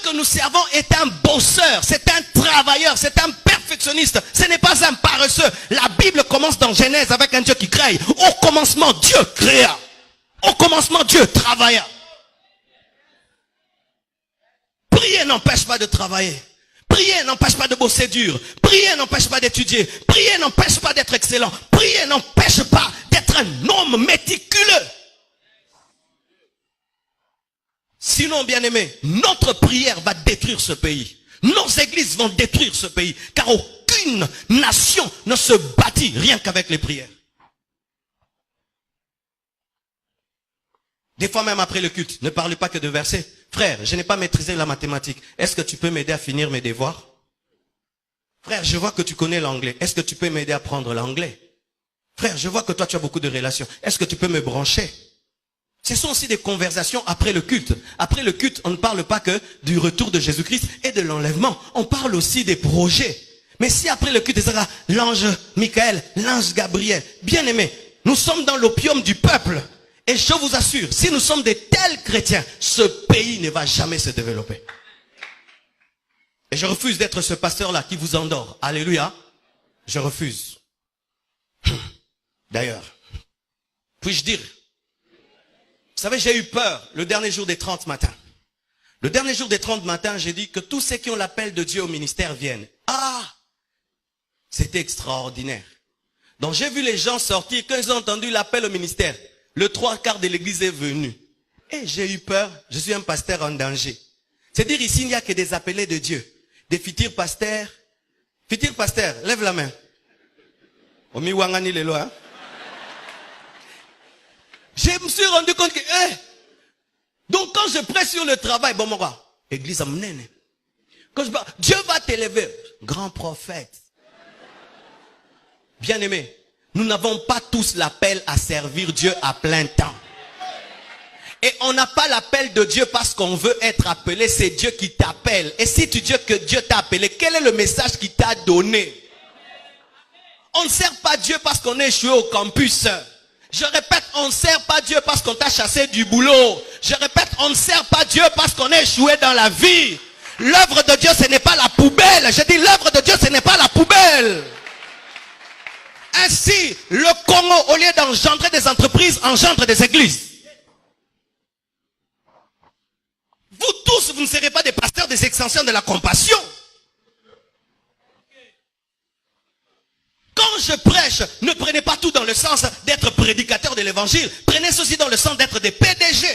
que nous servons est un bosseur, c'est un travailleur, c'est un perfectionniste. Ce n'est pas un paresseux. La Bible commence dans Genèse avec un Dieu qui crée. Au commencement, Dieu créa. Au commencement, Dieu travailla. Prier n'empêche pas de travailler. Prier n'empêche pas de bosser dur. Prier n'empêche pas d'étudier. Prier n'empêche pas d'être excellent. Prier n'empêche pas d'être un homme méticuleux. Sinon, bien-aimé, notre prière va détruire ce pays. Nos églises vont détruire ce pays. Car aucune nation ne se bâtit rien qu'avec les prières. Des fois même après le culte, ne parle pas que de versets. Frère, je n'ai pas maîtrisé la mathématique. Est-ce que tu peux m'aider à finir mes devoirs? Frère, je vois que tu connais l'anglais. Est-ce que tu peux m'aider à apprendre l'anglais? Frère, je vois que toi tu as beaucoup de relations. Est-ce que tu peux me brancher? Ce sont aussi des conversations après le culte. Après le culte, on ne parle pas que du retour de Jésus-Christ et de l'enlèvement. On parle aussi des projets. Mais si après le culte, il sera l'ange Michael, l'ange Gabriel, bien aimé, nous sommes dans l'opium du peuple. Et je vous assure, si nous sommes de tels chrétiens, ce pays ne va jamais se développer. Et je refuse d'être ce pasteur-là qui vous endort. Alléluia. Je refuse. D'ailleurs, puis-je dire, vous savez, j'ai eu peur le dernier jour des 30 matins. Le dernier jour des 30 matins, j'ai dit que tous ceux qui ont l'appel de Dieu au ministère viennent. Ah! C'était extraordinaire. Donc j'ai vu les gens sortir, quand ils ont entendu l'appel au ministère, le 3/4 de l'église est venu. Et j'ai eu peur, je suis un pasteur en danger. C'est-à-dire ici, il n'y a que des appelés de Dieu. Des futurs pasteurs. Futurs pasteurs, lève la main. Omi wangani lelo, hein? Je me suis rendu compte que, donc quand je prêche sur le travail, bon, mon gars, église amène. Quand je parle, Dieu va t'élever. Grand prophète. Bien aimé, nous n'avons pas tous l'appel à servir Dieu à plein temps. Et on n'a pas l'appel de Dieu parce qu'on veut être appelé, c'est Dieu qui t'appelle. Et si tu dis que Dieu t'a appelé, quel est le message qu'il t'a donné? On ne sert pas Dieu parce qu'on est échoué au campus. Je répète, on ne sert pas Dieu parce qu'on t'a chassé du boulot. Je répète, on ne sert pas Dieu parce qu'on est échoué dans la vie. L'œuvre de Dieu, ce n'est pas la poubelle. Je dis, l'œuvre de Dieu, ce n'est pas la poubelle. Ainsi, le Congo, au lieu d'engendrer des entreprises, engendre des églises. Vous tous, vous ne serez pas des pasteurs des extensions de la compassion. Quand je prêche, ne prenez pas tout dans le sens d'être prédicateur de l'évangile. Prenez ceci dans le sens d'être des PDG,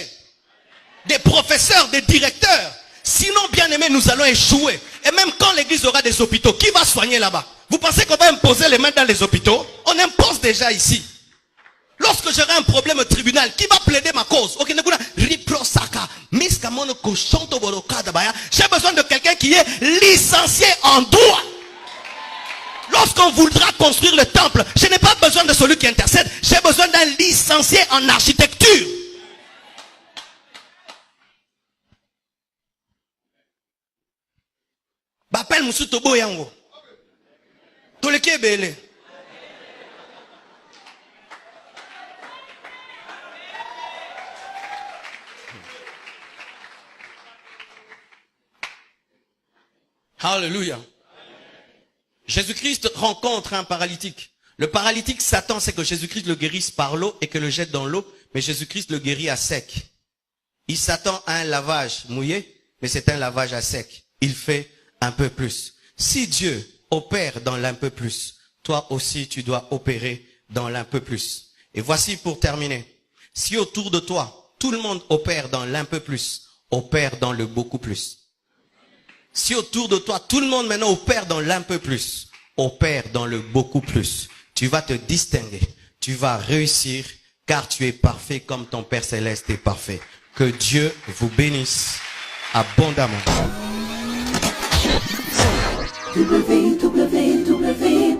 des professeurs, des directeurs. Sinon, bien aimé, nous allons échouer. Et même quand l'église aura des hôpitaux, qui va soigner là-bas? Vous pensez qu'on va imposer les mains dans les hôpitaux? On impose déjà ici. Lorsque j'aurai un problème au tribunal, qui va plaider ma cause? J'ai besoin de quelqu'un qui est licencié en droit. Lorsqu'on voudra construire le temple, je n'ai pas besoin de celui qui intercède. J'ai besoin d'un licencié en architecture. Bapel Musutobo Yango. Toleke Bele. Alléluia. Jésus-Christ rencontre un paralytique. Le paralytique s'attend, c'est que Jésus-Christ le guérisse par l'eau et que le jette dans l'eau, mais Jésus-Christ le guérit à sec. Il s'attend à un lavage mouillé, mais c'est un lavage à sec. Il fait un peu plus. Si Dieu opère dans l'un peu plus, toi aussi tu dois opérer dans l'un peu plus. Et voici pour terminer. Si autour de toi, tout le monde opère dans l'un peu plus, opère dans le beaucoup plus. Si autour de toi, tout le monde maintenant opère dans l'un peu plus, opère dans le beaucoup plus, tu vas te distinguer, tu vas réussir, car tu es parfait comme ton Père Céleste est parfait. Que Dieu vous bénisse abondamment. www.